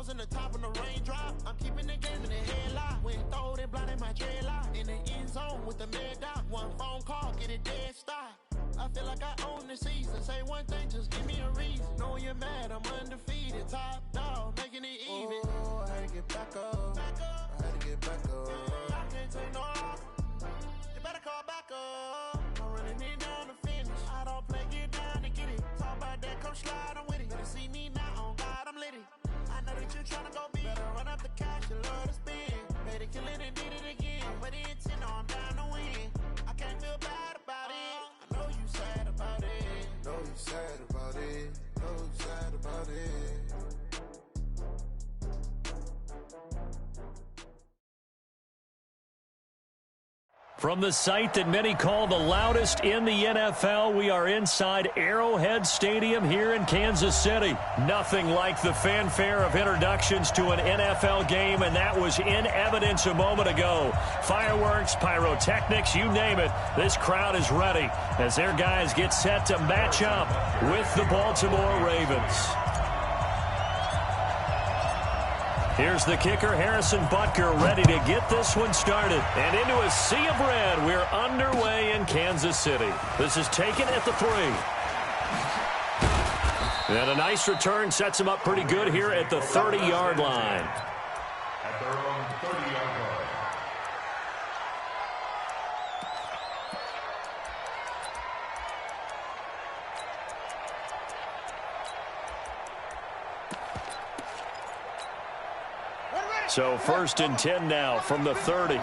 in the top of the raindrop. I'm keeping the game in the headlock. When throwed and blinded my dreadlock. In the end zone with the mad dot. One phone call, get it dead stop. I feel like I own the season. Say one thing, just give me a reason. Know you're mad, I'm undefeated. Top dog, making it even. Oh, I had to get back up. I had to get back up. I can't take no loss. You better call back up. I'm running it down to finish. I don't play, get down to get it. Talk about that, come slide, I'm with it. Better see me now, on God, I'm lit it. I know that you're trying to go big. Better run up the cash, you love to spin. Made it, kill it, and did it again. But the intent, I'm down to win. I can't feel bad about it. I know you sad about it. Know you sad about it. Know you sad about it. From the site that many call the loudest in the NFL, we are inside Arrowhead Stadium here in Kansas City. Nothing like the fanfare of introductions to an NFL game, and that was in evidence a moment ago. Fireworks, pyrotechnics, you name it. This crowd is ready as their guys get set to match up with the Baltimore Ravens. Here's the kicker, Harrison Butker, ready to get this one started. And into a sea of red, we're underway in Kansas City. This is taken at the 3. And a nice return sets him up pretty good here at the 30-yard line. At their own 30-yard line. So 1st and 10 now from the 30. And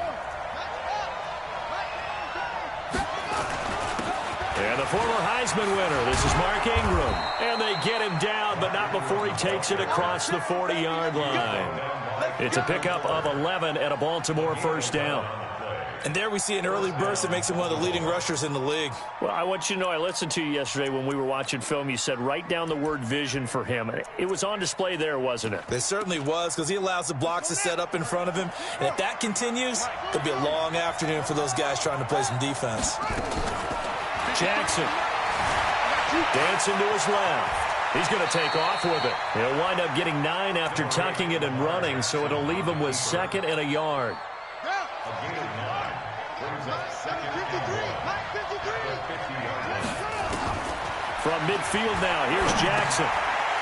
the former Heisman winner, this is Mark Ingram. And they get him down, but not before he takes it across the 40-yard line. It's a pickup of 11 at a Baltimore first down. And there we see an early burst that makes him one of the leading rushers in the league. Well, I want you to know, I listened to you yesterday when we were watching film. You said write down the word vision for him. It was on display there, wasn't it? It certainly was, because he allows the blocks to set up in front of him. And if that continues, it'll be a long afternoon for those guys trying to play some defense. Jackson dancing to his left. He's going to take off with it. He'll wind up getting 9 after tucking it and running, so it'll leave him with 2nd and a yard. From midfield now, here's Jackson.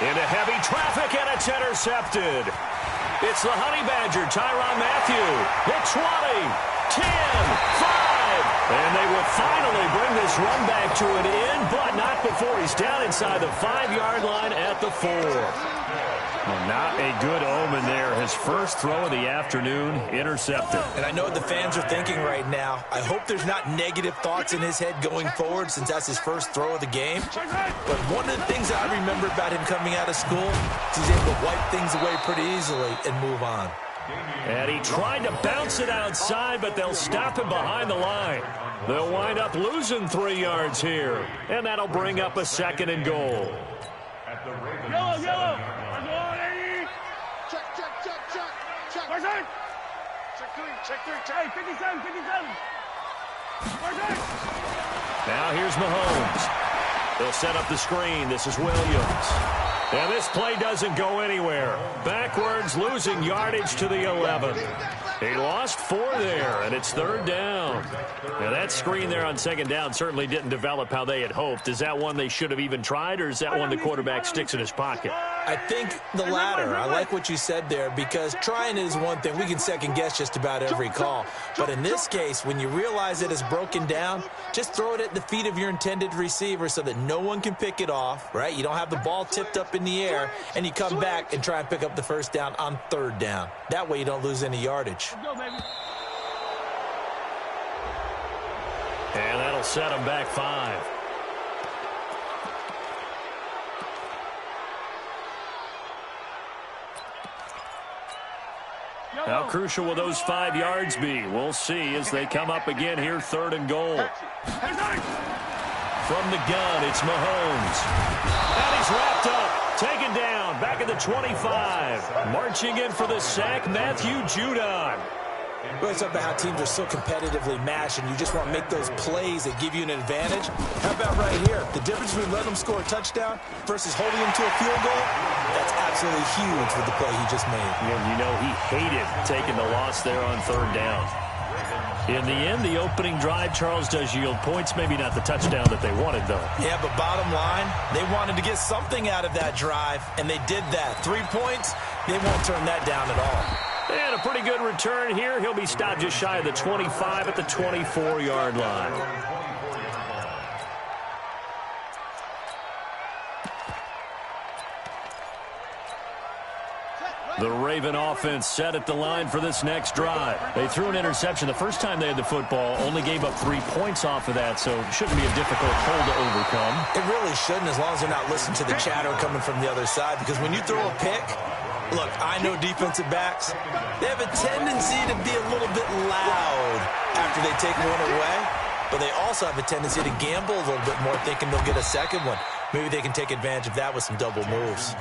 Into heavy traffic, and it's intercepted. It's the Honey Badger, Tyrann Mathieu. The 20, 10, 5. And they will finally bring this run back to an end, but not before he's down inside the 5-yard line at the 4. Well, not a good omen there. His first throw of the afternoon, intercepted. And I know what the fans are thinking right now. I hope there's not negative thoughts in his head going forward since that's his first throw of the game. But one of the things that I remember about him coming out of school is he's able to wipe things away pretty easily and move on. And he tried to bounce it outside, but they'll stop him behind the line. They'll wind up losing 3 yards here. And that'll bring up a 2nd and goal. Yellow. Check. Check 3. 57. Now here's Mahomes. They'll set up the screen. This is Williams. And this play doesn't go anywhere. Backwards, losing yardage to the 11. He lost 4 there, and it's 3rd down. Now that screen there on 2nd down certainly didn't develop how they had hoped. Is that one they should have even tried, or is that one the quarterback sticks in his pocket? I think the latter. I like what you said there, because trying is one thing. We can second-guess just about every call. But in this case, when you realize it is broken down, just throw it at the feet of your intended receiver so that no one can pick it off, right? You don't have the ball tipped up in the air, and you come back and try and pick up the first down on 3rd down. That way you don't lose any yardage. And that'll set him back 5. How crucial will those 5 yards be? We'll see as they come up again here, 3rd and goal. From the gun, it's Mahomes. And he's wrapped up, taken down, back at the 25. Marching in for the sack, Matthew Judon. We always talk about how teams are so competitively matched, and you just want to make those plays that give you an advantage. How about right here? The difference between letting them score a touchdown versus holding them to a field goal, that's absolutely huge with the play he just made. And you know he hated taking the loss there on third down. In the end, the opening drive, Charles, does yield points. Maybe not the touchdown that they wanted, though. Yeah, but bottom line, they wanted to get something out of that drive, and they did that. 3 points, they won't turn that down at all. And a pretty good return here. He'll be stopped just shy of the 25 at the 24-yard line. The Raven offense set at the line for this next drive. They threw an interception the first time they had the football, only gave up 3 points off of that, so it shouldn't be a difficult hole to overcome. It really shouldn't, as long as they're not listening to the chatter coming from the other side, because when you throw a pick, look, I know defensive backs, they have a tendency to be a little bit loud after they take one away, but they also have a tendency to gamble a little bit more, thinking they'll get a second one. Maybe they can take advantage of that with some double moves.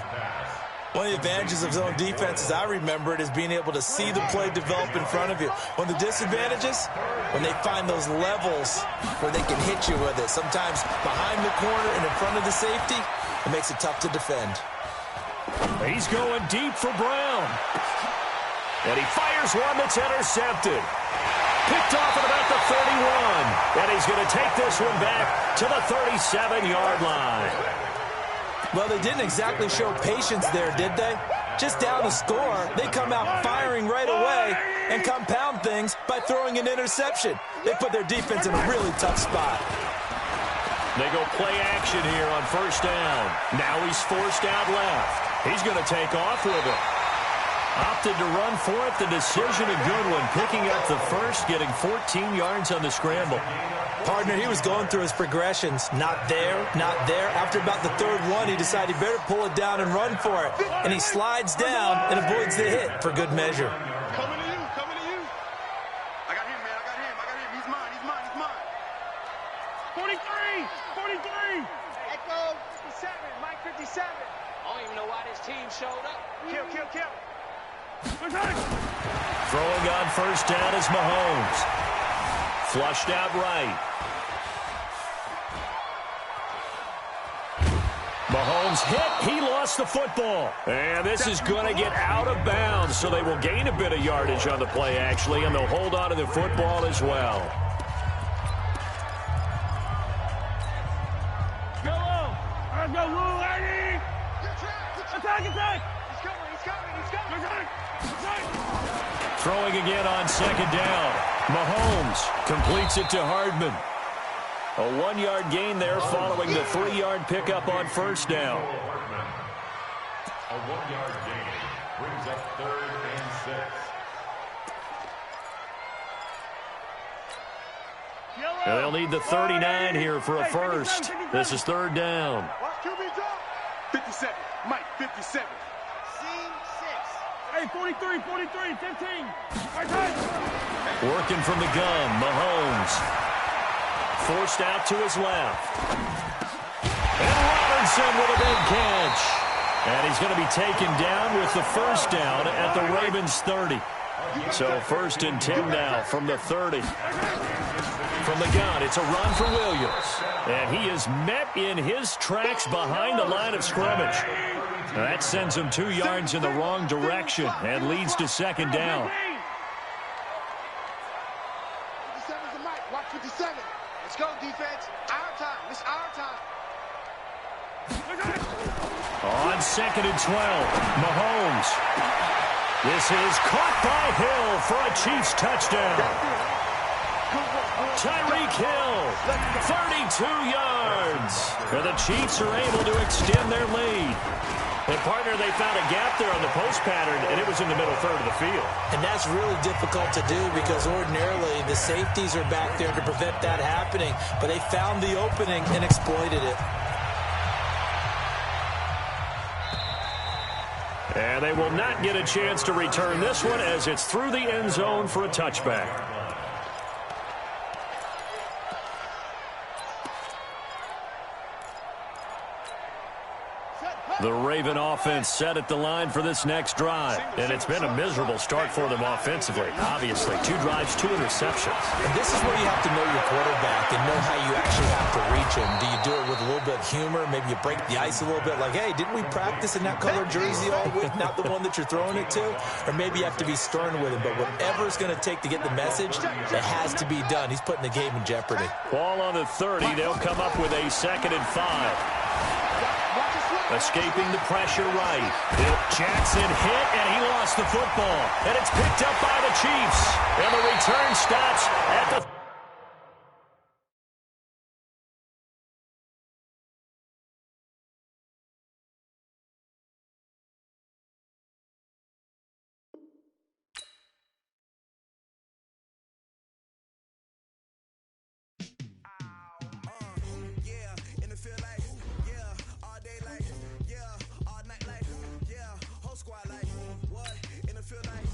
One of the advantages of zone defense, as I remember it, is being able to see the play develop in front of you. One of the disadvantages, when they find those levels where they can hit you with it, sometimes behind the corner and in front of the safety, it makes it tough to defend. He's going deep for Brown. And he fires one that's intercepted. Picked off at about the 31. And he's going to take this one back to the 37-yard line. Well, they didn't exactly show patience there, did they? Just down the score, they come out firing right away and compound things by throwing an interception. They put their defense in a really tough spot. They go play action here on first down. Now he's forced out left. He's going to take off with it. Opted to run for it. The decision a good one. Picking up the first, getting 14 yards on the scramble. Partner, he was going through his progressions. Not there, not there. After about the third one, he decided he better pull it down and run for it. And he slides down and avoids the hit for good measure. Coming to you, coming to you. I got him, man, I got him. He's mine, he's mine, he's mine. 43. Echo 57, Mike 57. I don't even know why this team showed up. Kill. Throwing on first down is Mahomes. Flushed out right. Mahomes hit. He lost the football. And this is going to get out of bounds, so they will gain a bit of yardage on the play, actually, and they'll hold on to the football as well. Let's go, Lou, lady! Attack! He's coming! Throwing again on second down. Mahomes completes it to Hardman. A 1-yard gain there following the 3-yard pickup on first down. A 1-yard gain brings up 3rd and 6. And they'll need the 39 here for a first. This is third down. 57, Mike, 57. Hey, 43, 15. Working from the gun, Mahomes. Forced out to his left. And Robinson with a big catch. And he's going to be taken down with the first down at the Ravens 30. So 1st and 10 now from the 30. From the gun, it's a run for Williams. And he is met in his tracks behind the line of scrimmage. That sends him 2 yards in the wrong direction and leads to second down. 57's the Mike, watch 57. Let's go, defense. Our time. It's our time. On 2nd and 12, Mahomes. This is caught by Hill for a Chiefs touchdown. Tyreek Hill, 32 yards. And the Chiefs are able to extend their lead. And, partner, they found a gap there on the post pattern, and it was in the middle third of the field. And that's really difficult to do because ordinarily the safeties are back there to prevent that happening. But they found the opening and exploited it. And they will not get a chance to return this one as it's through the end zone for a touchback. The Raven offense set at the line for this next drive. And it's been a miserable start for them offensively. Obviously, 2 drives, 2 interceptions. And this is where you have to know your quarterback and know how you actually have to reach him. Do you do it with a little bit of humor? Maybe you break the ice a little bit like, hey, didn't we practice in that color jersey all week? Not the one that you're throwing it to? Or maybe you have to be stern with him. But whatever it's going to take to get the message, it has to be done. He's putting the game in jeopardy. Ball on the 30. They'll come up with a 2nd and 5. Escaping the pressure right. Jackson hit, and he lost the football. And it's picked up by the Chiefs. And the return stops at the... Squad like, what? In the field like,